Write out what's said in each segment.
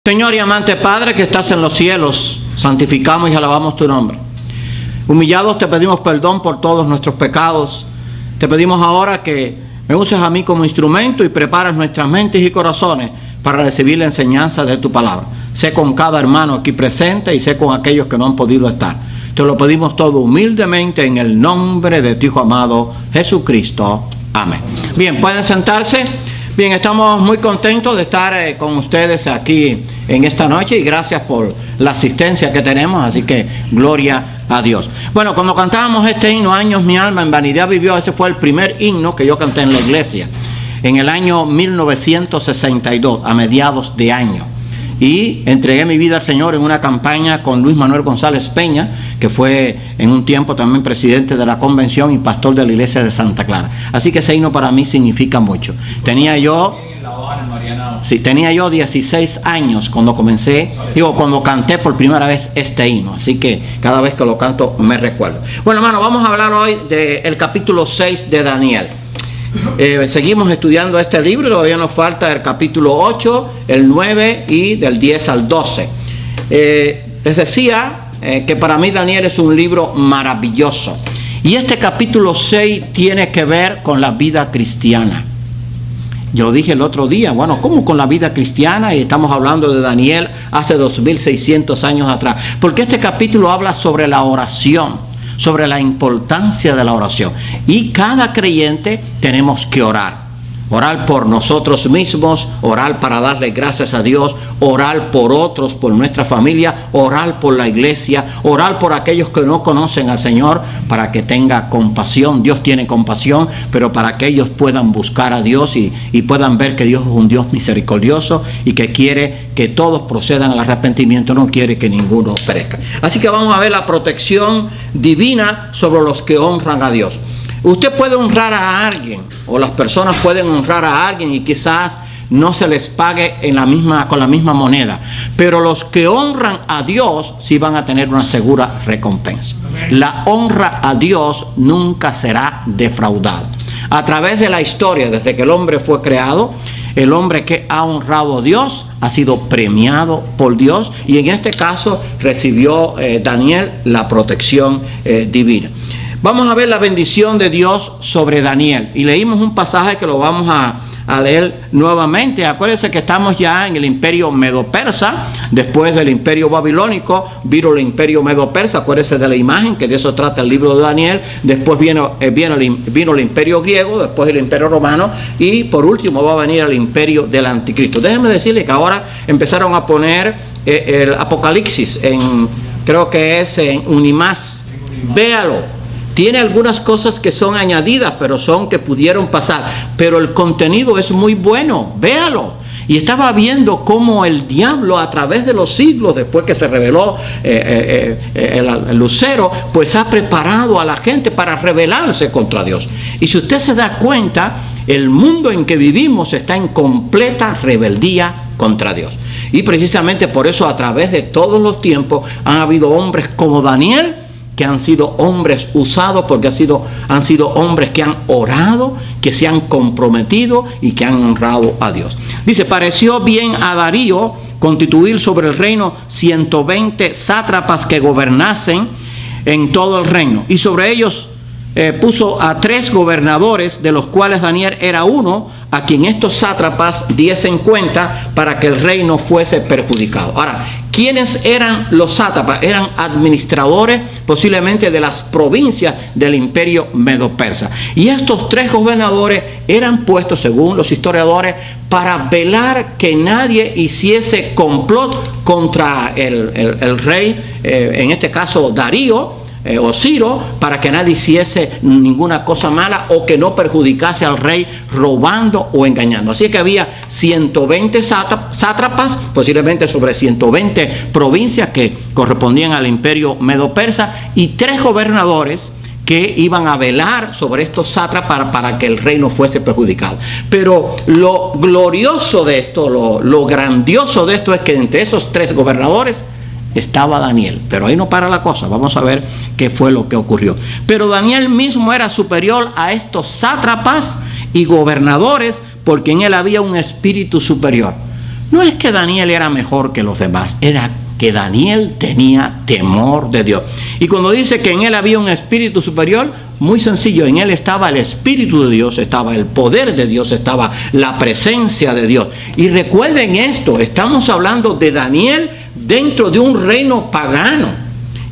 Señor y amante Padre que estás en los cielos, santificamos y alabamos tu nombre. Humillados te pedimos perdón por todos nuestros pecados. Te pedimos ahora que me uses a mí como instrumento y prepares nuestras mentes y corazones para recibir la enseñanza de tu palabra. Sé con cada hermano aquí presente y sé con aquellos que no han podido estar. Te lo pedimos todo humildemente en el nombre de tu Hijo amado Jesucristo. Amén. Bien, pueden sentarse. Bien, estamos muy contentos de estar con ustedes aquí en esta noche y gracias por la asistencia que tenemos, así que gloria a Dios. Bueno, cuando cantábamos este himno, Años mi alma en vanidad vivió, ese fue el primer himno que yo canté en la iglesia, en el año 1962, a mediados de año. Y entregué mi vida al Señor en una campaña con Luis Manuel González Peña, que fue en un tiempo también presidente de la convención y pastor de la iglesia de Santa Clara. Así que ese himno para mí significa mucho. Tenía yo 16 años cuando cuando canté por primera vez este himno. Así que cada vez que lo canto me recuerdo. Bueno, hermano, vamos a hablar hoy del capítulo 6 de Daniel. Seguimos estudiando este libro, todavía nos falta el capítulo 8, el 9 y del 10 al 12. Les decía que para mí Daniel es un libro maravilloso. Y este capítulo 6 tiene que ver con la vida cristiana. Yo dije el otro día, bueno, ¿cómo con la vida cristiana? Y estamos hablando de Daniel hace 2600 años atrás. Porque este capítulo habla sobre la oración, sobre la importancia de la oración. Y cada creyente tenemos que orar. Orar por nosotros mismos, orar para darle gracias a Dios, orar por otros, por nuestra familia, orar por la iglesia, orar por aquellos que no conocen al Señor para que tenga compasión. Dios tiene compasión, pero para que ellos puedan buscar a Dios y puedan ver que Dios es un Dios misericordioso y que quiere que todos procedan al arrepentimiento, no quiere que ninguno perezca. Así que vamos a ver la protección divina sobre los que honran a Dios. Usted puede honrar a alguien, o las personas pueden honrar a alguien y quizás no se les pague con la misma moneda. Pero los que honran a Dios sí van a tener una segura recompensa. La honra a Dios nunca será defraudada. A través de la historia, desde que el hombre fue creado, el hombre que ha honrado a Dios ha sido premiado por Dios. Y en este caso recibió Daniel la protección divina. Vamos a ver la bendición de Dios sobre Daniel. Y leímos un pasaje que lo vamos a leer nuevamente. Acuérdense que estamos ya en el imperio medo-persa. Después del imperio babilónico vino el imperio medo-persa. Acuérdense de la imagen, que de eso trata el libro de Daniel. Después vino el imperio griego, después el imperio romano. Y por último va a venir el imperio del anticristo. Déjenme decirles que ahora empezaron a poner el Apocalipsis creo que es en Unimás. Véalo. Tiene algunas cosas que son añadidas, pero son que pudieron pasar. Pero el contenido es muy bueno, véalo. Y estaba viendo cómo el diablo a través de los siglos, después que se reveló el lucero, pues ha preparado a la gente para rebelarse contra Dios. Y si usted se da cuenta, el mundo en que vivimos está en completa rebeldía contra Dios. Y precisamente por eso a través de todos los tiempos han habido hombres como Daniel, que han sido hombres usados porque han sido hombres que han orado, que se han comprometido y que han honrado a Dios. Dice, pareció bien a Darío constituir sobre el reino 120 sátrapas que gobernasen en todo el reino. Y sobre ellos puso a 3 gobernadores, de los cuales Daniel era uno, a quien estos sátrapas diesen cuenta para que el reino fuese perjudicado. Ahora, ¿quiénes eran los sátrapas? Eran administradores posiblemente de las provincias del imperio medo-persa. Y estos 3 gobernadores eran puestos, según los historiadores, para velar que nadie hiciese complot contra el rey, en este caso Darío, o Ciro, para que nadie hiciese ninguna cosa mala o que no perjudicase al rey robando o engañando. Así que había 120 sátrapas, posiblemente sobre 120 provincias que correspondían al imperio medo-persa, y 3 gobernadores que iban a velar sobre estos sátrapas para que el reino fuese perjudicado. Pero lo glorioso de esto, lo grandioso de esto es que entre esos 3 gobernadores estaba Daniel. Pero ahí no para la cosa, vamos a ver qué fue lo que ocurrió. Pero Daniel mismo era superior a estos sátrapas y gobernadores, porque en él había un espíritu superior. No es que Daniel era mejor que los demás, era que Daniel tenía temor de Dios. Y cuando dice que en él había un espíritu superior, muy sencillo, en él estaba el espíritu de Dios, estaba el poder de Dios, estaba la presencia de Dios. Y recuerden esto, estamos hablando de Daniel dentro de un reino pagano.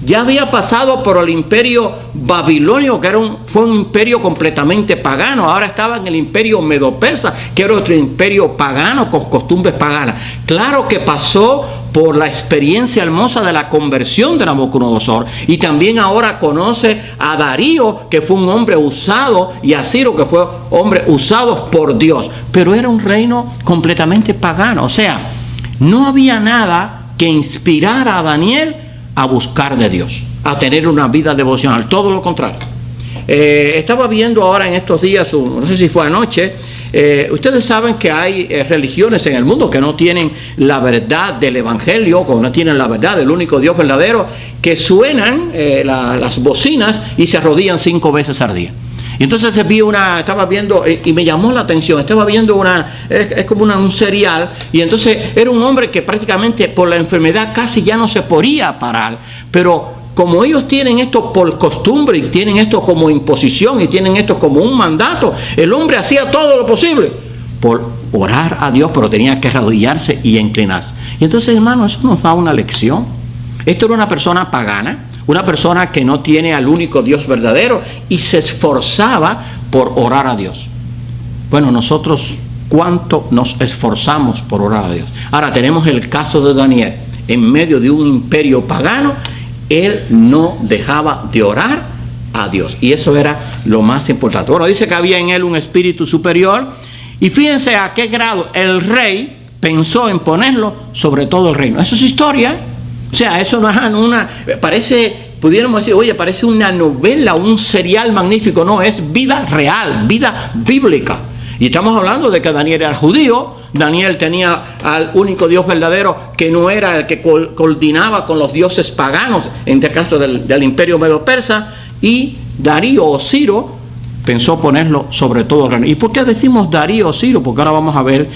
Ya había pasado por el imperio babilonio, que fue un imperio completamente pagano. Ahora estaba en el imperio medo-persa, que era otro imperio pagano con costumbres paganas. Claro que pasó por la experiencia hermosa de la conversión de Nabucodonosor, y también ahora conoce a Darío, que fue un hombre usado, y a Ciro, que fue hombre usado por Dios. Pero era un reino completamente pagano. O sea, no había nada que inspirara a Daniel a buscar de Dios, a tener una vida devocional, todo lo contrario. Estaba viendo ahora en estos días, no sé si fue anoche, ustedes saben que hay religiones en el mundo que no tienen la verdad del evangelio, o no tienen la verdad del único Dios verdadero, que suenan las bocinas y se arrodillan 5 veces al día. Y entonces estaba viendo, y me llamó la atención, estaba viendo es como un serial, y entonces era un hombre que prácticamente por la enfermedad casi ya no se podía parar, pero como ellos tienen esto por costumbre, y tienen esto como imposición, y tienen esto como un mandato, el hombre hacía todo lo posible por orar a Dios, pero tenía que arrodillarse y inclinarse. Y entonces, hermano, eso nos da una lección. Esto era una persona pagana, una persona que no tiene al único Dios verdadero, y se esforzaba por orar a Dios. Bueno, nosotros, ¿cuánto nos esforzamos por orar a Dios? Ahora tenemos el caso de Daniel. En medio de un imperio pagano, él no dejaba de orar a Dios, y eso era lo más importante. Bueno, dice que había en él un espíritu superior, y fíjense a qué grado el rey pensó en ponerlo sobre todo el reino. Eso es historia. O sea, eso no es pudiéramos decir, oye, parece una novela, un serial magnífico. No, es vida real, vida bíblica. Y estamos hablando de que Daniel era judío. Daniel tenía al único Dios verdadero, que no era el que coordinaba con los dioses paganos, en este caso del imperio medo-persa. Y Darío o Ciro pensó ponerlo sobre todo el reino. ¿Y por qué decimos Darío o Ciro? Porque ahora vamos a ver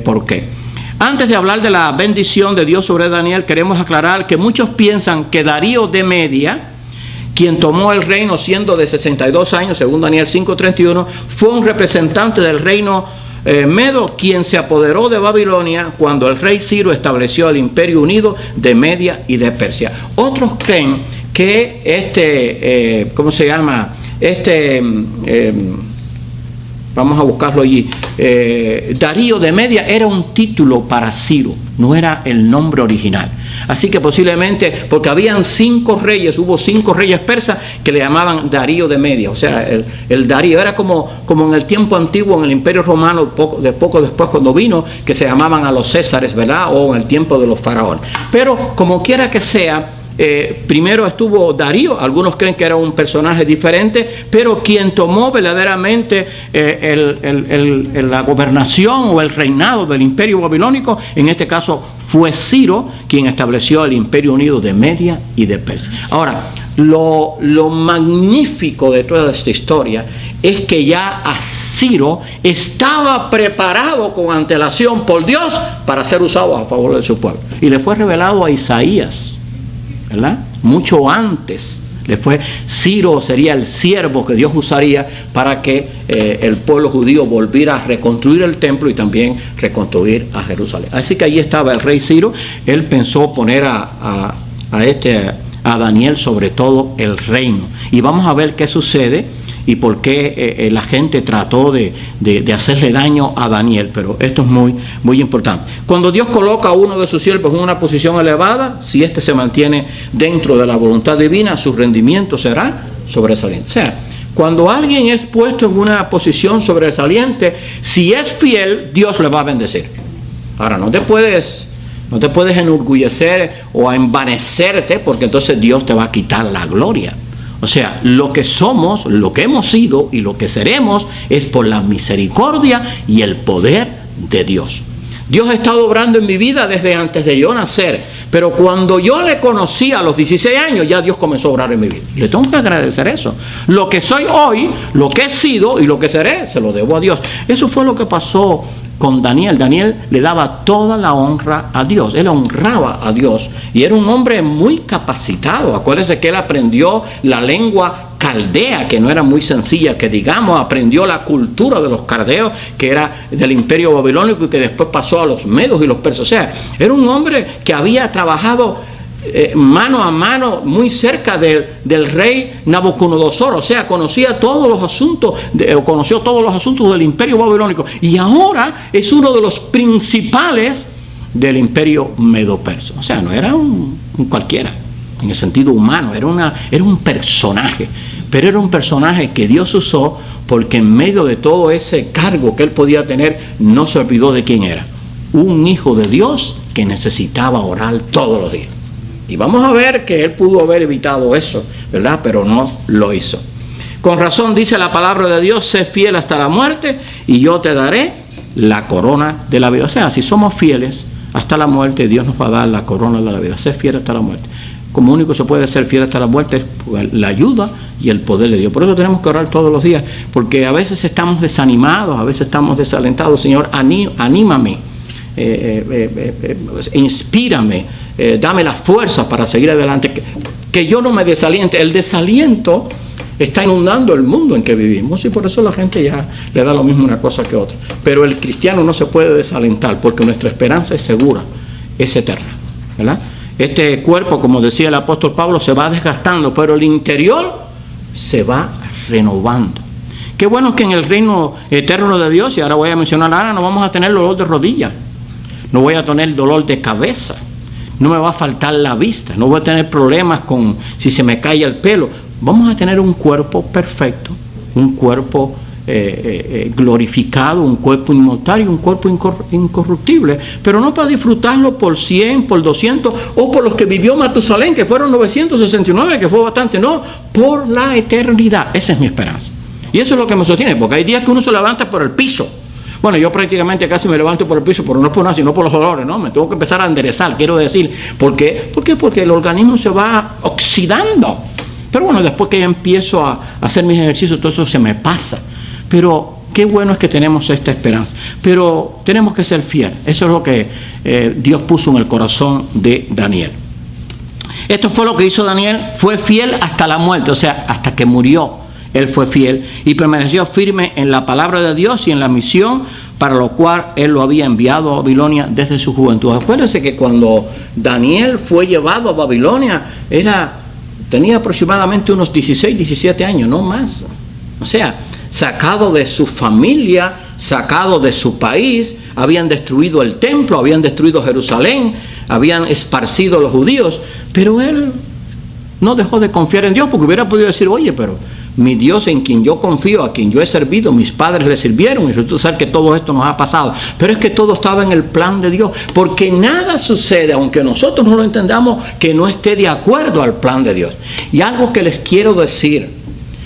por qué. Antes de hablar de la bendición de Dios sobre Daniel, queremos aclarar que muchos piensan que Darío de Media, quien tomó el reino siendo de 62 años, según Daniel 5:31, fue un representante del reino Medo, quien se apoderó de Babilonia cuando el rey Ciro estableció el imperio unido de Media y de Persia. Otros creen que vamos a buscarlo allí, Darío de Media era un título para Ciro, no era el nombre original. Así que posiblemente, porque habían 5 reyes, hubo 5 reyes persas que le llamaban Darío de Media. O sea, el Darío era como en el tiempo antiguo, en el Imperio Romano, poco después cuando vino, que se llamaban a los Césares, ¿verdad? O en el tiempo de los faraones. Pero como quiera que sea, primero estuvo Darío. Algunos creen que era un personaje diferente, pero quien tomó verdaderamente la gobernación o el reinado del imperio babilónico, en este caso fue Ciro, quien estableció el imperio unido de Media y de Persia. Ahora, lo magnífico de toda esta historia es que ya a Ciro estaba preparado con antelación por Dios para ser usado a favor de su pueblo. Y le fue revelado a Isaías, ¿verdad? Mucho antes Ciro sería el siervo que Dios usaría para que el pueblo judío volviera a reconstruir el templo y también reconstruir a Jerusalén. Así que allí estaba el rey Ciro. Él pensó poner a Daniel sobre todo el reino. Y vamos a ver qué sucede y por qué la gente trató de hacerle daño a Daniel. Pero esto es muy, muy importante. Cuando Dios coloca a uno de sus siervos en una posición elevada, si éste se mantiene dentro de la voluntad divina, su rendimiento será sobresaliente. O sea, cuando alguien es puesto en una posición sobresaliente, si es fiel, Dios le va a bendecir. Ahora, no te puedes enorgullecer o envanecerte, porque entonces Dios te va a quitar la gloria. O sea, lo que somos, lo que hemos sido y lo que seremos es por la misericordia y el poder de Dios. Dios ha estado obrando en mi vida desde antes de yo nacer, pero cuando yo le conocí a los 16 años, ya Dios comenzó a obrar en mi vida. Le tengo que agradecer eso. Lo que soy hoy, lo que he sido y lo que seré, se lo debo a Dios. Eso fue lo que pasó con Daniel. Daniel le daba toda la honra a Dios. Él honraba a Dios y era un hombre muy capacitado. Acuérdense que él aprendió la lengua caldea, que no era muy sencilla, que digamos, aprendió la cultura de los caldeos, que era del imperio babilónico y que después pasó a los medos y los persas. O sea, era un hombre que había trabajado mano a mano muy cerca del rey Nabucodonosor. O sea, conoció todos los asuntos del imperio babilónico, y ahora es uno de los principales del imperio medo-persa. O sea, no era un cualquiera en el sentido humano, era un personaje, pero era un personaje que Dios usó porque en medio de todo ese cargo que él podía tener, no se olvidó de quién era: un hijo de Dios que necesitaba orar todos los días. Y vamos a ver que él pudo haber evitado eso, ¿verdad? Pero no lo hizo. Con razón dice la palabra de Dios: sé fiel hasta la muerte y yo te daré la corona de la vida. O sea, si somos fieles hasta la muerte, Dios nos va a dar la corona de la vida. Sé fiel hasta la muerte. Como único se puede ser fiel hasta la muerte es la ayuda y el poder de Dios. Por eso tenemos que orar todos los días, porque a veces estamos desanimados, a veces estamos desalentados. Señor, anímame, inspírame, dame la fuerza para seguir adelante, que yo no me desaliente. El desaliento está inundando el mundo en que vivimos, y por eso la gente ya le da lo mismo una cosa que otra. Pero el cristiano no se puede desalentar, porque nuestra esperanza es segura, es eterna, ¿verdad? Este cuerpo, como decía el apóstol Pablo, se va desgastando, pero el interior se va renovando. Qué bueno que en el reino eterno de Dios, y ahora voy a mencionar, ahora no vamos a tener dolor de rodilla, no voy a tener dolor de cabeza, no me va a faltar la vista, no voy a tener problemas con si se me cae el pelo. Vamos a tener un cuerpo perfecto, un cuerpo glorificado, un cuerpo inmortal y un cuerpo incorruptible, pero no para disfrutarlo por 100, por 200 o por los que vivió Matusalén, que fueron 969, que fue bastante. No, por la eternidad. Esa es mi esperanza. Y eso es lo que me sostiene, porque hay días que uno se levanta por el piso. Bueno, yo prácticamente casi me levanto por el piso, pero no es por nada, sino por los dolores, ¿no? Me tengo que empezar a enderezar, quiero decir. ¿Por qué? Porque el organismo se va oxidando. Pero bueno, después que ya empiezo a hacer mis ejercicios, todo eso se me pasa. Pero qué bueno es que tenemos esta esperanza. Pero tenemos que ser fieles. Eso es lo que Dios puso en el corazón de Daniel. Esto fue lo que hizo Daniel. Fue fiel hasta la muerte, o sea, hasta que murió. Él fue fiel y permaneció firme en la palabra de Dios y en la misión para lo cual él lo había enviado a Babilonia desde su juventud. Acuérdense que cuando Daniel fue llevado a Babilonia, tenía aproximadamente unos 16, 17 años, no más. O sea, sacado de su familia, sacado de su país, habían destruido el templo, habían destruido Jerusalén, habían esparcido los judíos, pero él no dejó de confiar en Dios, porque hubiera podido decir: oye, pero mi Dios en quien yo confío, a quien yo he servido, mis padres le sirvieron, y resulta ser que todo esto nos ha pasado. Pero es que todo estaba en el plan de Dios, porque nada sucede, aunque nosotros no lo entendamos, que no esté de acuerdo al plan de Dios. Y algo que les quiero decir: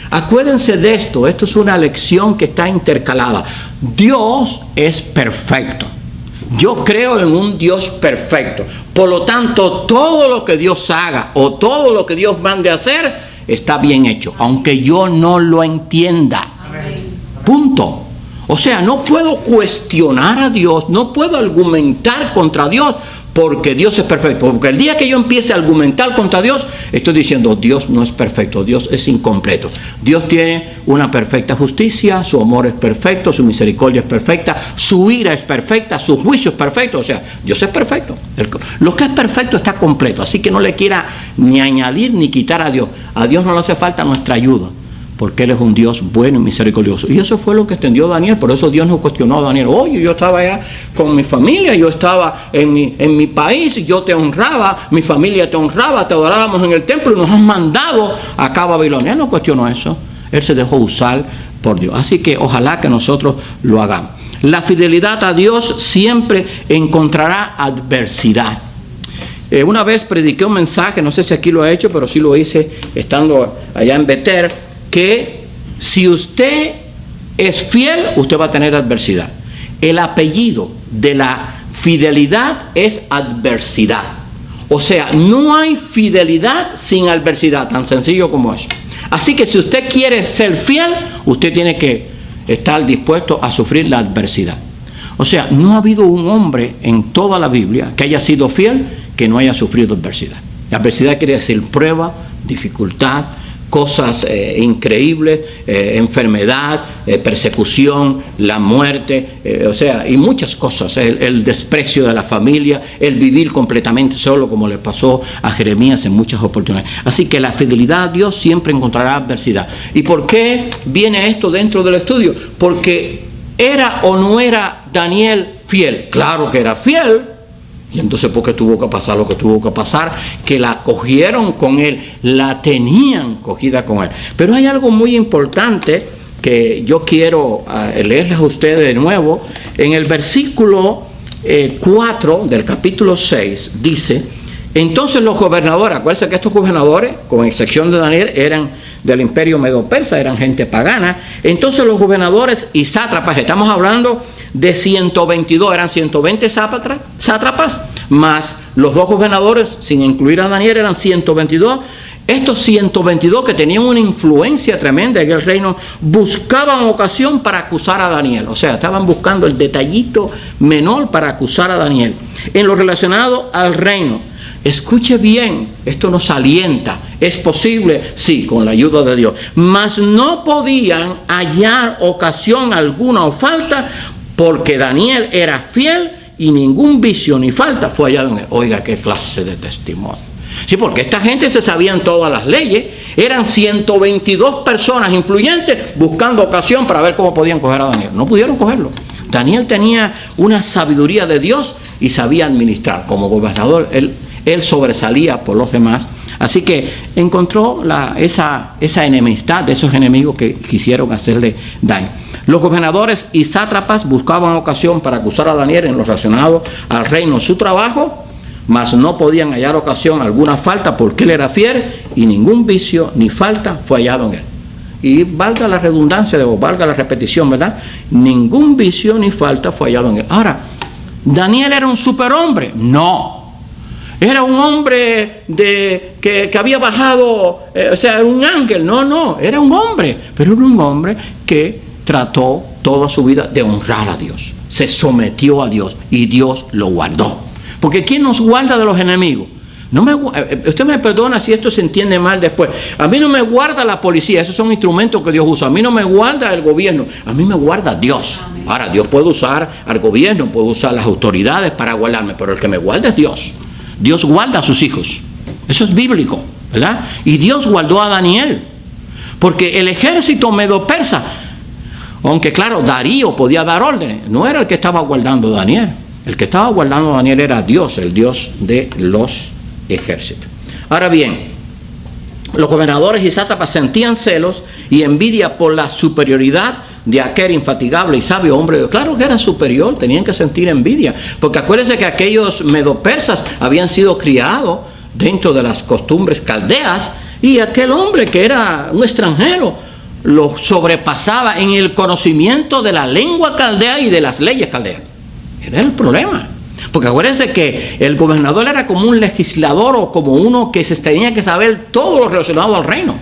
acuérdense de esto es una lección que está intercalada. Dios es perfecto. Yo creo en un Dios perfecto. Por lo tanto, todo lo que Dios haga o todo lo que Dios mande a hacer está bien hecho, aunque yo no lo entienda. Punto. O sea, no puedo cuestionar a Dios, no puedo argumentar contra Dios, porque Dios es perfecto. Porque el día que yo empiece a argumentar contra Dios, estoy diciendo: Dios no es perfecto, Dios es incompleto. Dios tiene una perfecta justicia, su amor es perfecto, su misericordia es perfecta, su ira es perfecta, su juicio es perfecto. O sea, Dios es perfecto. Lo que es perfecto está completo, así que no le quiera ni añadir ni quitar a Dios. A Dios no le hace falta nuestra ayuda, porque Él es un Dios bueno y misericordioso. Y eso fue lo que entendió Daniel. Por eso Dios no cuestionó a Daniel: oye, yo estaba allá con mi familia, yo estaba en mi país, yo te honraba, mi familia te honraba, te adorábamos en el templo y nos has mandado acá a Babilonia. Él no cuestionó eso. Él se dejó usar por Dios. Así que ojalá que nosotros lo hagamos. La fidelidad a Dios siempre encontrará adversidad. Una vez prediqué un mensaje, no sé si aquí lo he hecho, pero sí lo hice estando allá en Beter, que si usted es fiel, usted va a tener adversidad. El apellido de la fidelidad es adversidad. O sea, no hay fidelidad sin adversidad, tan sencillo como eso. Así que si usted quiere ser fiel, usted tiene que estar dispuesto a sufrir la adversidad. O sea, no ha habido un hombre en toda la Biblia que haya sido fiel que no haya sufrido adversidad. La adversidad quiere decir prueba, dificultad, cosas increíbles, enfermedad, persecución, la muerte, o sea, y muchas cosas, el desprecio de la familia, el vivir completamente solo, como le pasó a Jeremías en muchas oportunidades. Así que la fidelidad a Dios siempre encontrará adversidad. ¿Y por qué viene esto dentro del estudio? Porque ¿era o no era Daniel fiel? Claro que era fiel. Y entonces, ¿por qué tuvo que pasar lo que tuvo que pasar? Que la cogieron con él, la tenían cogida con él. Pero hay algo muy importante que yo quiero leerles a ustedes de nuevo. En el versículo 4 del capítulo 6 dice: entonces los gobernadores, acuérdense que estos gobernadores, con excepción de Daniel, eran del imperio medo-persa, eran gente pagana. Entonces los gobernadores y sátrapas, estamos hablando de 122, eran 120 sátrapas, más los dos gobernadores, sin incluir a Daniel, eran 122. Estos 122 que tenían una influencia tremenda en el reino, buscaban ocasión para acusar a Daniel. O sea, estaban buscando el detallito menor para acusar a Daniel. En lo relacionado al reino, escuche bien, esto nos alienta. ¿Es posible? Sí, con la ayuda de Dios. Mas no podían hallar ocasión alguna o falta, porque Daniel era fiel y ningún vicio ni falta fue hallado en él. Oiga, qué clase de testimonio. Sí, porque esta gente se sabían todas las leyes. Eran 122 personas influyentes buscando ocasión para ver cómo podían coger a Daniel. No pudieron cogerlo. Daniel tenía una sabiduría de Dios y sabía administrar. Como gobernador, él sobresalía por los demás. Así que encontró esa enemistad de esos enemigos que quisieron hacerle daño. Los gobernadores y sátrapas buscaban ocasión para acusar a Daniel en lo relacionado al reino, su trabajo, mas no podían hallar ocasión alguna falta, porque él era fiel y ningún vicio ni falta fue hallado en él. Y valga la redundancia, o valga la repetición, ¿verdad? Ningún vicio ni falta fue hallado en él. Ahora, ¿Daniel era un superhombre? No. Era un hombre que había bajado, o sea, era un ángel. No, era un hombre. Pero era un hombre que trató toda su vida de honrar a Dios. Se sometió a Dios y Dios lo guardó. Porque ¿quién nos guarda de los enemigos? Usted me perdona si esto se entiende mal después. A mí no me guarda la policía, esos son instrumentos que Dios usa. A mí no me guarda el gobierno, a mí me guarda Dios. Ahora, Dios puede usar al gobierno, puede usar las autoridades para guardarme, pero el que me guarda es Dios. Dios guarda a sus hijos. Eso es bíblico, ¿verdad? Y Dios guardó a Daniel. Porque el ejército medo-persa, aunque claro, Darío podía dar órdenes, no era el que estaba guardando a Daniel. El que estaba guardando a Daniel era Dios, el Dios de los ejércitos. Ahora bien, los gobernadores y sátrapas sentían celos y envidia por la superioridad de aquel infatigable y sabio hombre de Dios. Claro que era superior, tenían que sentir envidia, porque acuérdense que aquellos medo-persas habían sido criados dentro de las costumbres caldeas, y aquel hombre que era un extranjero lo sobrepasaba en el conocimiento de la lengua caldea y de las leyes caldeas. Era el problema. Porque acuérdense que el gobernador era como un legislador o como uno que se tenía que saber todo lo relacionado al reino.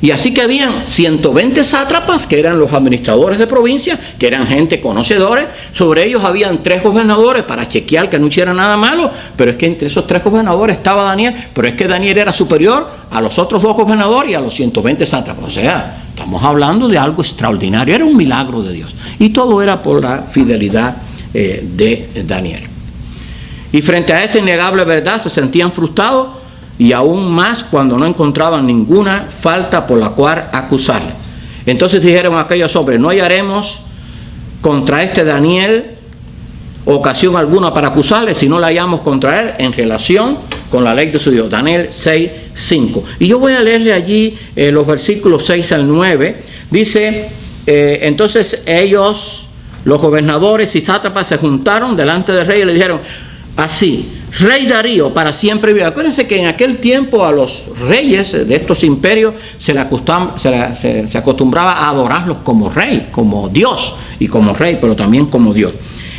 Y así que habían 120 sátrapas, que eran los administradores de provincia, que eran gente conocedores. Sobre ellos habían 3 gobernadores para chequear que no hiciera nada malo. Pero es que entre esos 3 gobernadores estaba Daniel. Pero es que Daniel era superior a los otros 2 gobernadores y a los 120 sátrapas. O sea, estamos hablando de algo extraordinario. Era un milagro de Dios. Y todo era por la fidelidad de Daniel. Y frente a esta innegable verdad se sentían frustrados, y aún más cuando no encontraban ninguna falta por la cual acusarle. Entonces dijeron a aquellos hombres: no hallaremos contra este Daniel ocasión alguna para acusarle, si no la hallamos contra él en relación con la ley de su Dios. Daniel 6:5. Y yo voy a leerle allí los versículos 6 al 9. Dice, entonces ellos, los gobernadores y sátrapas, se juntaron delante del rey y le dijeron así: Rey Darío, para siempre vive. Acuérdense que en aquel tiempo a los reyes de estos imperios se acostumbraba a adorarlos como rey, como Dios y como rey, pero también como Dios.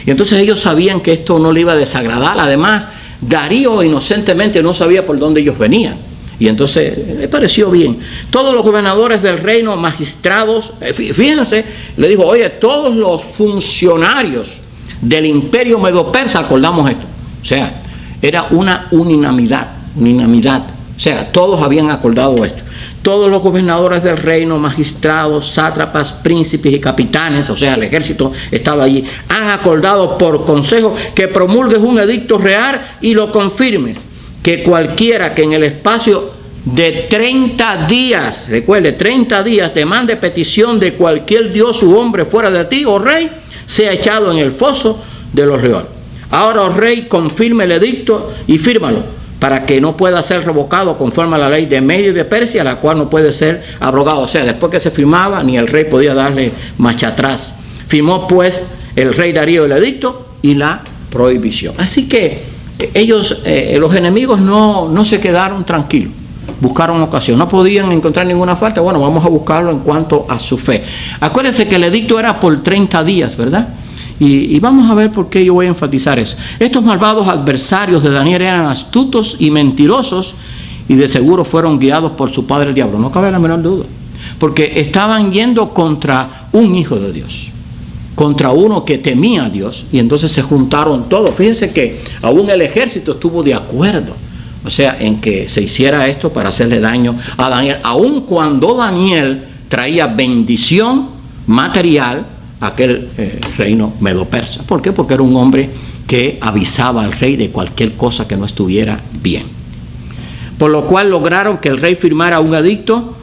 Y entonces ellos sabían que esto no le iba a desagradar. Además, Darío inocentemente no sabía por dónde ellos venían. Y entonces le pareció bien. Todos los gobernadores del reino, magistrados, fíjense, le dijo: oye, todos los funcionarios del imperio medo-persa, acordamos esto. O sea, era una unanimidad. O sea, todos habían acordado esto. Todos los gobernadores del reino, magistrados, sátrapas, príncipes y capitanes, o sea, el ejército estaba allí, han acordado por consejo que promulgues un edicto real y lo confirmes, que cualquiera que en el espacio de 30 días, recuerde, 30 días, demande petición de cualquier dios u hombre fuera de ti, oh rey, sea echado en el foso de los leones. Ahora, oh rey, confirme el edicto y fírmalo, para que no pueda ser revocado conforme a la ley de Media y de Persia, la cual no puede ser abrogado. O sea, después que se firmaba, ni el rey podía darle marcha atrás. Firmó pues el rey Darío el edicto y la prohibición. Así que ellos, los enemigos no se quedaron tranquilos. Buscaron ocasión. No podían encontrar ninguna falta. Bueno, vamos a buscarlo en cuanto a su fe. Acuérdense que el edicto era por 30 días, ¿verdad? Y vamos a ver por qué yo voy a enfatizar eso. Estos malvados adversarios de Daniel eran astutos y mentirosos y de seguro fueron guiados por su padre el diablo. No cabe la menor duda. Porque estaban yendo contra un hijo de Dios, contra uno que temía a Dios, y entonces se juntaron todos. Fíjense que aún el ejército estuvo de acuerdo, o sea, en que se hiciera esto para hacerle daño a Daniel, aun cuando Daniel traía bendición material a aquel reino medo-persa. ¿Por qué? Porque era un hombre que avisaba al rey de cualquier cosa que no estuviera bien. Por lo cual lograron que el rey firmara un edicto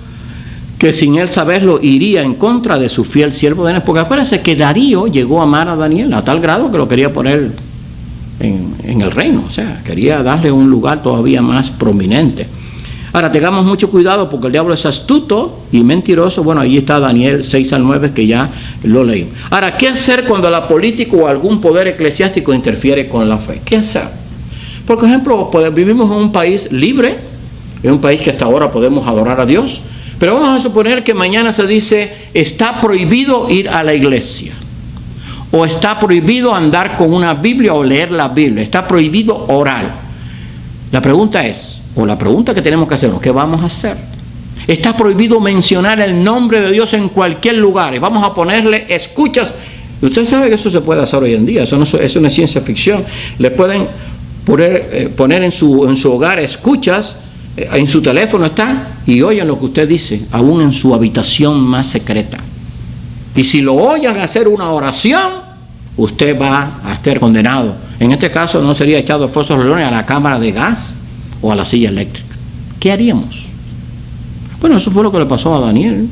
que sin él saberlo iría en contra de su fiel siervo Daniel. Porque acuérdense que Darío llegó a amar a Daniel a tal grado que lo quería poner en el reino. O sea, quería darle un lugar todavía más prominente. Ahora, tengamos mucho cuidado porque el diablo es astuto y mentiroso. Bueno, ahí está Daniel 6 al 9, que ya lo leímos. Ahora, ¿qué hacer cuando la política o algún poder eclesiástico interfiere con la fe? ¿Qué hacer? Por ejemplo, vivimos en un país libre, en un país que hasta ahora podemos adorar a Dios, pero vamos a suponer que mañana se dice, está prohibido ir a la iglesia, o está prohibido andar con una Biblia o leer la Biblia, está prohibido orar. La pregunta es, o la pregunta que tenemos que hacernos, ¿qué vamos a hacer? Está prohibido mencionar el nombre de Dios en cualquier lugar, y vamos a ponerle escuchas. Usted sabe que eso se puede hacer hoy en día, eso no es una ciencia ficción. Le pueden poner en su hogar escuchas, en su teléfono está, y oyen lo que usted dice, aún en su habitación más secreta. Y si lo oyen hacer una oración, usted va a estar condenado. En este caso no sería echado al foso de los leones, a la cámara de gas o a la silla eléctrica. ¿Qué haríamos? Bueno, eso fue lo que le pasó a Daniel.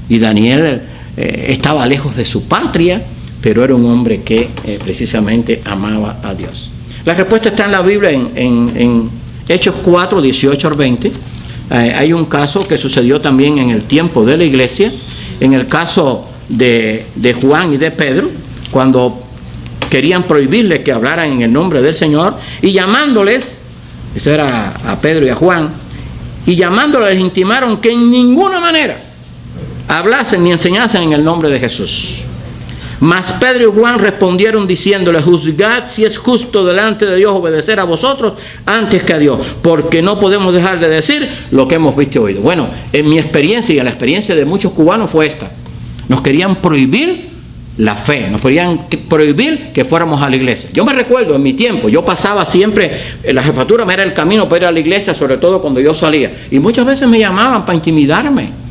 Y Daniel estaba lejos de su patria, pero era un hombre que precisamente amaba a Dios. La respuesta está en la Biblia, en Hechos 4, 18 al 20. Hay un caso que sucedió también en el tiempo de la iglesia, en el caso de Juan y de Pedro, cuando querían prohibirles que hablaran en el nombre del Señor, y llamándoles, esto era a Pedro y a Juan, y llamándoles les intimaron que en ninguna manera hablasen ni enseñasen en el nombre de Jesús. Mas Pedro y Juan respondieron diciéndole, juzgad si es justo delante de Dios obedecer a vosotros antes que a Dios, porque no podemos dejar de decir lo que hemos visto y oído. Bueno, en mi experiencia y en la experiencia de muchos cubanos fue esta. Nos querían prohibir la fe, nos querían prohibir que fuéramos a la iglesia. Yo me recuerdo en mi tiempo, yo pasaba siempre, la jefatura me era el camino para ir a la iglesia, sobre todo cuando yo salía, y muchas veces me llamaban para intimidarme.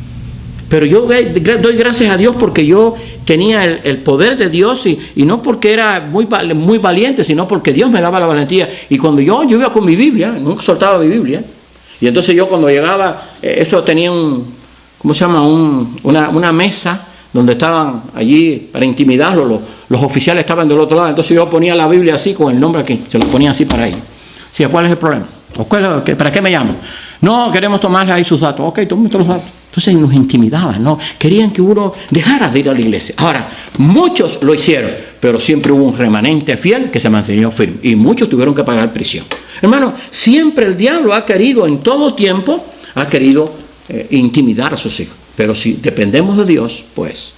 Pero yo doy gracias a Dios porque yo tenía el poder de Dios, y no porque era muy valiente, sino porque Dios me daba la valentía. Y cuando yo iba con mi Biblia, nunca soltaba mi Biblia, y entonces yo cuando llegaba, eso tenía una mesa donde estaban allí para intimidarlo, los oficiales estaban del otro lado, entonces yo ponía la Biblia así con el nombre aquí, se lo ponía así para ellos. Sí, ¿cuál es el problema? ¿Para qué me llaman? No, queremos tomarle ahí sus datos. Ok, tómate los datos. Entonces nos intimidaban, ¿no? Querían que uno dejara de ir a la iglesia. Ahora, muchos lo hicieron, pero siempre hubo un remanente fiel que se mantenía firme, y muchos tuvieron que pagar prisión. Hermano, siempre el diablo ha querido, en todo tiempo, intimidar a sus hijos. Pero si dependemos de Dios, pues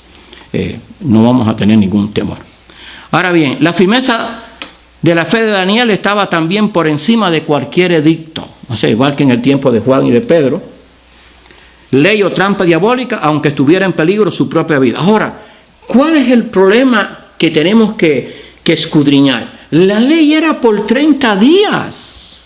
no vamos a tener ningún temor. Ahora bien, la firmeza de la fe de Daniel estaba también por encima de cualquier edicto. O sea, igual que en el tiempo de Juan y de Pedro, ley o trampa diabólica, aunque estuviera en peligro su propia vida. Ahora, ¿cuál es el problema que tenemos que escudriñar. La ley era por 30 días.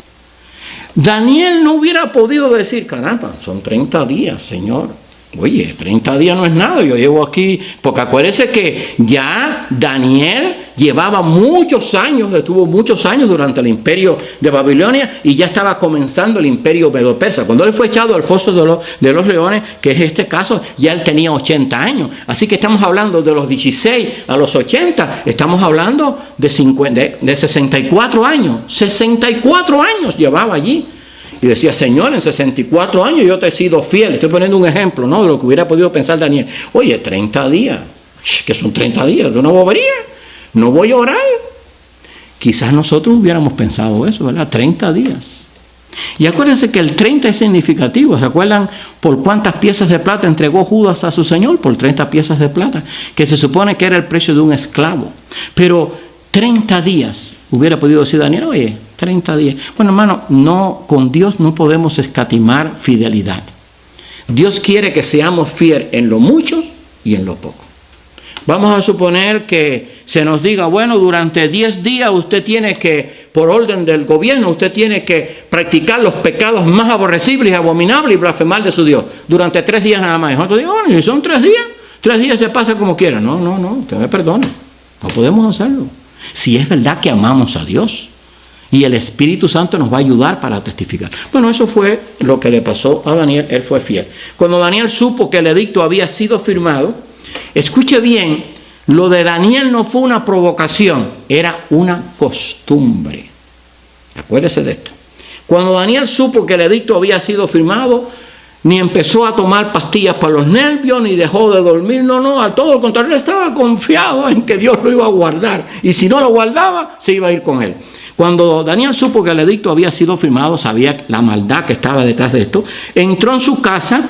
Daniel no hubiera podido decir, caramba, son 30 días, Señor. Oye, 30 días no es nada, yo llevo aquí, porque acuérdense que ya Daniel llevaba muchos años, estuvo muchos años durante el imperio de Babilonia y ya estaba comenzando el imperio medo-persa. Cuando él fue echado al foso de los leones, que es este caso, ya él tenía 80 años. Así que estamos hablando de los 16 a los 80, estamos hablando de 64 años. 64 años llevaba allí. Y decía, Señor, en 64 años yo te he sido fiel. Estoy poniendo un ejemplo, ¿no?, de lo que hubiera podido pensar Daniel. Oye, 30 días. ¿Qué son 30 días? ¿Es una bobería? No voy a orar. Quizás nosotros hubiéramos pensado eso, ¿verdad? 30 días. Y acuérdense que el 30 es significativo. ¿Se acuerdan por cuántas piezas de plata entregó Judas a su Señor? Por 30 piezas de plata, que se supone que era el precio de un esclavo. Pero 30 días hubiera podido decir Daniel, oye, 30 días. Bueno, hermano, no, con Dios no podemos escatimar fidelidad. Dios quiere que seamos fieles en lo mucho y en lo poco. Vamos a suponer que se nos diga, bueno, durante 10 días usted tiene que, por orden del gobierno, usted tiene que practicar los pecados más aborrecibles y abominables y blasfemar de su Dios. Durante 3 días nada más. Y nosotros digo, bueno, ¿y son 3 días? 3 días se pasa como quiera. No, usted me perdone. No podemos hacerlo. Si es verdad que amamos a Dios. Y el Espíritu Santo nos va a ayudar para testificar. Bueno, eso fue lo que le pasó a Daniel. Él fue fiel. Cuando Daniel supo que el edicto había sido firmado, escuche bien, lo de Daniel no fue una provocación, era una costumbre. Acuérdese de esto. Cuando Daniel supo que el edicto había sido firmado, ni empezó a tomar pastillas para los nervios, ni dejó de dormir, no, a todo lo contrario, estaba confiado en que Dios lo iba a guardar. Y si no lo guardaba, se iba a ir con él. Cuando Daniel supo que el edicto había sido firmado, sabía la maldad que estaba detrás de esto, entró en su casa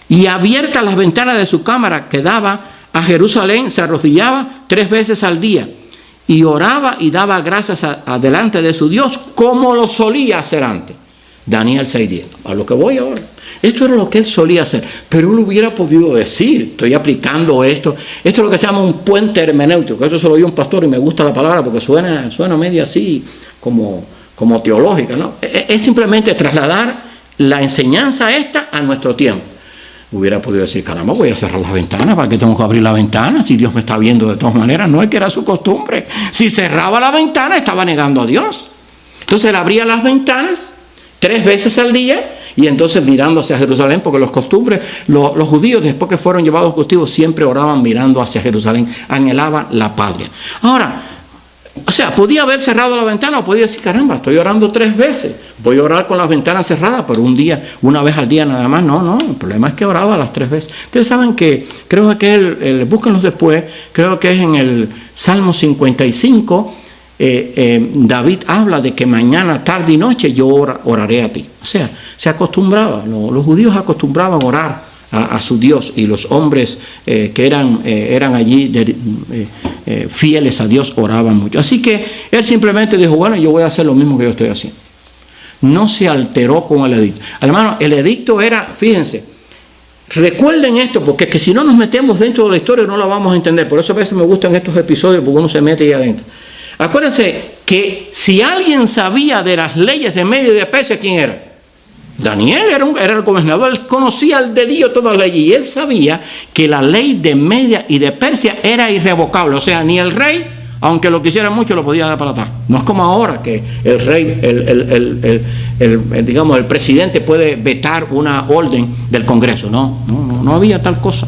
y abiertas las ventanas de su cámara que daba a Jerusalén, se arrodillaba 3 veces al día y oraba y daba gracias delante de su Dios como lo solía hacer antes. Daniel 6:10. A lo que voy ahora. Esto era lo que él solía hacer, pero él hubiera podido decir, estoy aplicando esto. Esto es lo que se llama un puente hermenéutico. Eso se lo oí un pastor y me gusta la palabra porque suena medio así como teológica, ¿no? Es simplemente trasladar la enseñanza esta a nuestro tiempo. Hubiera podido decir, caramba, voy a cerrar las ventanas, ¿para qué tengo que abrir la ventana? Si Dios me está viendo de todas maneras. No, es que era su costumbre. Si cerraba la ventana, estaba negando a Dios. Entonces él abría las ventanas 3 veces al día y entonces mirando hacia Jerusalén, porque los judíos después que fueron llevados cautivos siempre oraban mirando hacia Jerusalén, anhelaban la patria. Ahora, o sea, podía haber cerrado la ventana o podía decir, caramba, estoy orando 3 veces, voy a orar con las ventanas cerradas, pero una vez al día nada más. No, el problema es que oraba las 3 veces. Ustedes saben que, creo que búsquenlos después, creo que es en el Salmo 55, David habla de que mañana, tarde y noche yo oraré a ti. O sea, se acostumbraba, los judíos acostumbraban a orar a su Dios, y los hombres que eran allí fieles a Dios oraban mucho. Así que él simplemente dijo, bueno, yo voy a hacer lo mismo que yo estoy haciendo. No se alteró con el edicto. Hermano, el edicto era, fíjense, recuerden esto, porque que si no nos metemos dentro de la historia no la vamos a entender. Por eso a veces me gustan estos episodios, porque uno se mete ahí adentro. Acuérdense que si alguien sabía de las leyes de Media y de Persia, ¿quién era? Daniel era el gobernador, él conocía al dedillo todas las leyes y él sabía que la ley de Media y de Persia era irrevocable. O sea, ni el rey, aunque lo quisiera mucho, lo podía dar para atrás. No es como ahora que el rey, digamos, el presidente puede vetar una orden del Congreso. No había tal cosa.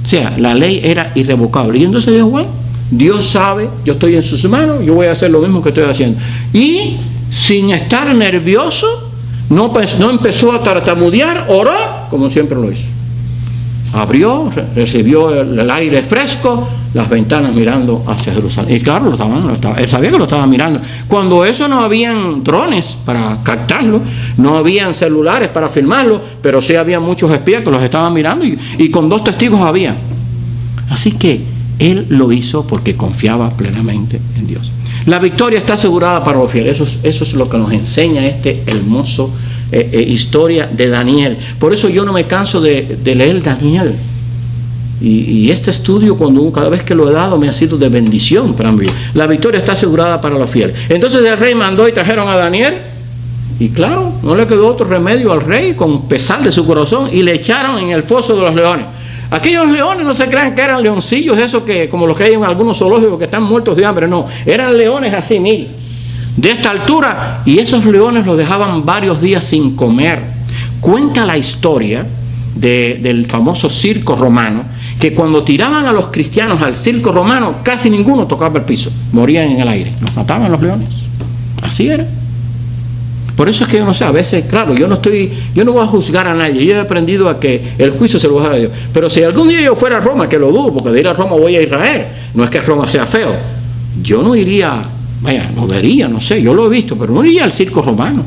O sea, la ley era irrevocable. Y entonces dijo, bueno, Dios sabe, yo estoy en sus manos, yo voy a hacer lo mismo que estoy haciendo. Y sin estar nervioso, no empezó a tartamudear, oró como siempre lo hizo. Abrió, recibió el aire fresco, las ventanas mirando hacia Jerusalén. Y claro, él sabía que lo estaba mirando. Cuando eso no habían drones para captarlo, no habían celulares para filmarlo, pero sí había muchos espías que los estaban mirando y con 2 testigos había. Así que él lo hizo porque confiaba plenamente en Dios. La victoria está asegurada para los fieles. Eso es lo que nos enseña este hermoso historia de Daniel. Por eso yo no me canso de leer Daniel. Y este estudio, cada vez que lo he dado, me ha sido de bendición para mí. La victoria está asegurada para los fieles. Entonces el rey mandó y trajeron a Daniel. Y claro, no le quedó otro remedio al rey, con pesar de su corazón, y le echaron en el foso de los leones. Aquellos leones no se crean que eran leoncillos, esos que, como los que hay en algunos zoológicos que están muertos de hambre, no. Eran leones así, mil, de esta altura, y esos leones los dejaban varios días sin comer. Cuenta la historia del famoso circo romano, que cuando tiraban a los cristianos al circo romano, casi ninguno tocaba el piso, morían en el aire, los mataban los leones. Así era. Por eso es que yo no sé, a veces, claro, yo no voy a juzgar a nadie, yo he aprendido a que el juicio se lo va a dar a Dios. Pero si algún día yo fuera a Roma, que lo dudo, porque de ir a Roma voy a Israel, no es que Roma sea feo, yo no iría, no vería, no sé, yo lo he visto, pero no iría al circo romano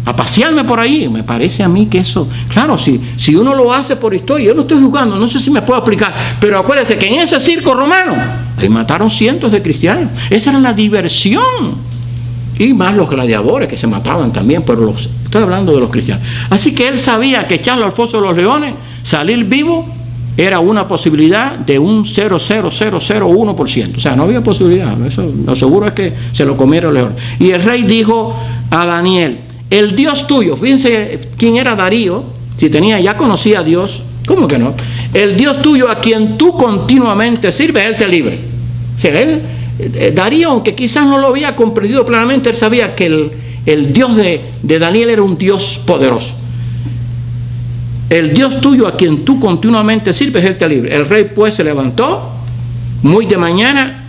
a pasearme por ahí. Me parece a mí que eso, claro, si uno lo hace por historia, yo no estoy juzgando, no sé si me puedo explicar, pero acuérdense que en ese circo romano ahí mataron cientos de cristianos, esa era la diversión, y más los gladiadores que se mataban también, pero estoy hablando de los cristianos. Así que él sabía que echarlo al foso de los leones, salir vivo, era una posibilidad de un 0,0001%, o sea, no había posibilidad, eso, lo seguro es que se lo comieron los leones. Y el rey dijo a Daniel: el Dios tuyo, fíjense quién era Darío, si ya conocía a Dios, ¿cómo que no? El Dios tuyo, a quien tú continuamente sirves, él te libre. O sea, Darío, aunque quizás no lo había comprendido plenamente, él sabía que el Dios de Daniel era un Dios poderoso. El Dios tuyo, a quien tú continuamente sirves, él te libre. El rey pues se levantó muy de mañana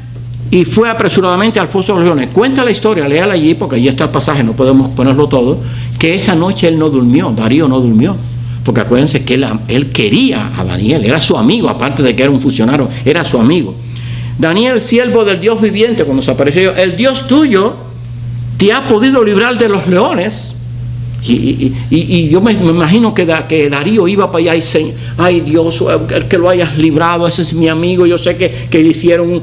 y fue apresuradamente al foso de los leones. Cuenta la historia, léala allí, porque allí está el pasaje, no podemos ponerlo todo, que esa noche él no durmió, Darío no durmió, porque acuérdense que él quería a Daniel, era su amigo, aparte de que era un funcionario, era su amigo. Daniel, siervo del Dios viviente, cuando se apareció, el Dios tuyo te ha podido librar de los leones. Y yo me imagino que Darío iba para allá y dice: ay Dios, que lo hayas librado, ese es mi amigo. Yo sé que le hicieron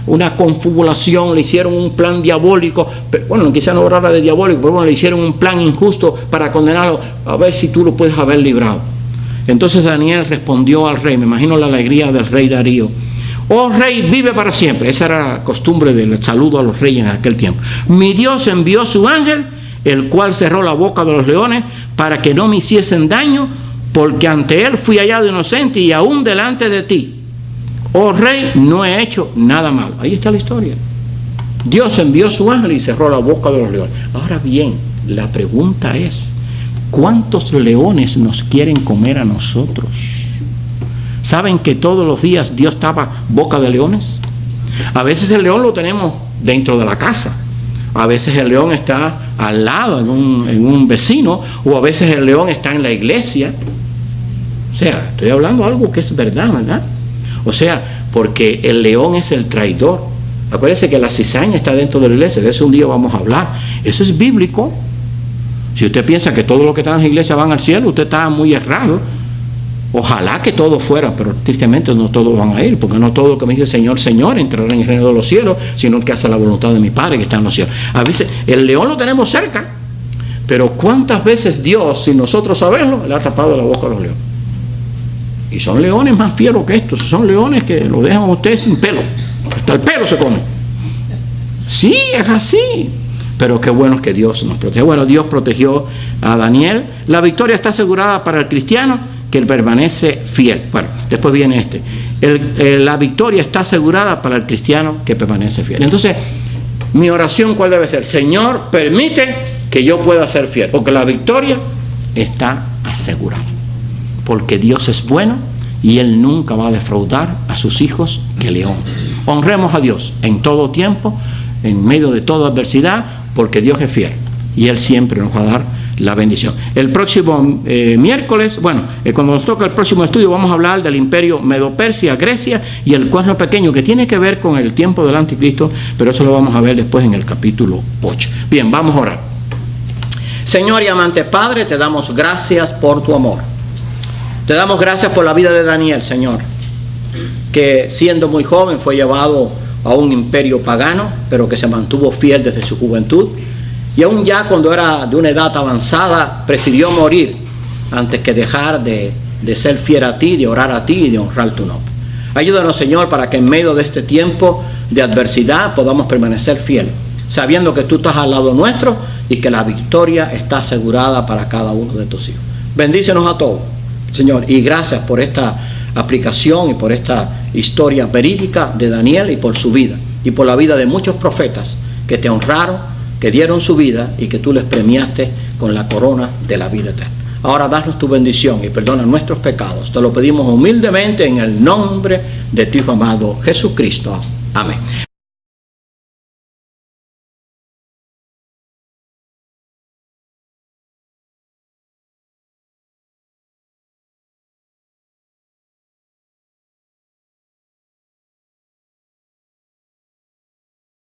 una confabulación, le hicieron un plan diabólico, pero, bueno, quizá no hablara de diabólico, pero bueno, le hicieron un plan injusto para condenarlo, a ver si tú lo puedes haber librado. Entonces Daniel respondió al rey, me imagino la alegría del rey Darío: oh rey, vive para siempre. Esa era la costumbre del saludo a los reyes en aquel tiempo. Mi Dios envió su ángel, el cual cerró la boca de los leones para que no me hiciesen daño, porque ante él fui hallado inocente y aún delante de ti, oh rey, no he hecho nada malo. Ahí está la historia. Dios envió su ángel y cerró la boca de los leones. Ahora bien, la pregunta es: ¿cuántos leones nos quieren comer a nosotros? ¿Saben que todos los días Dios tapa boca de leones? A veces el león lo tenemos dentro de la casa, a veces el león está al lado en un vecino, o a veces el león está en la iglesia. O sea, estoy hablando algo que es verdad, ¿verdad? O sea, porque el león es el traidor. Acuérdense que la cizaña está dentro de la iglesia, de eso un día vamos a hablar. Eso es bíblico. Si usted piensa que todos los que están en la iglesia van al cielo, usted está muy errado. Ojalá que todos fueran, pero tristemente no todos van a ir, porque no todo el que me dice Señor, Señor entrará en el reino de los cielos, sino el que hace la voluntad de mi Padre que está en los cielos. A veces el león lo tenemos cerca, pero ¿cuántas veces Dios, sin nosotros saberlo, le ha tapado la boca a los leones? Y son leones más fieros que estos, son leones que lo dejan a usted sin pelo, hasta el pelo se come. Sí, es así. Pero qué bueno es que Dios nos protege. Bueno, Dios protegió a Daniel. La victoria está asegurada para el cristiano que él permanece fiel. Bueno, después viene la victoria está asegurada para el cristiano que permanece fiel. Entonces, mi oración, ¿cuál debe ser? Señor, permite que yo pueda ser fiel, porque la victoria está asegurada. Porque Dios es bueno y Él nunca va a defraudar a sus hijos que le honran. Honremos a Dios en todo tiempo, en medio de toda adversidad, porque Dios es fiel y Él siempre nos va a dar la bendición. El próximo miércoles, cuando nos toca el próximo estudio, vamos a hablar del imperio Medo-Persia, Grecia y el cuerno pequeño, que tiene que ver con el tiempo del anticristo, pero eso lo vamos a ver después en el capítulo 8. Bien, vamos a orar. Señor y amante Padre, te damos gracias por tu amor. Te damos gracias por la vida de Daniel, Señor, que siendo muy joven fue llevado a un imperio pagano, pero que se mantuvo fiel desde su juventud. Y aún ya cuando era de una edad avanzada, prefirió morir antes que dejar de de ser fiel a ti, de orar a ti y de honrar tu nombre. Ayúdanos, Señor, para que en medio de este tiempo de adversidad podamos permanecer fieles, sabiendo que tú estás al lado nuestro y que la victoria está asegurada para cada uno de tus hijos. Bendícenos a todos, Señor, y gracias por esta aplicación y por esta historia verídica de Daniel y por su vida y por la vida de muchos profetas que te honraron, que dieron su vida y que tú les premiaste con la corona de la vida eterna. Ahora danos tu bendición y perdona nuestros pecados. Te lo pedimos humildemente en el nombre de tu Hijo amado Jesucristo. Amén.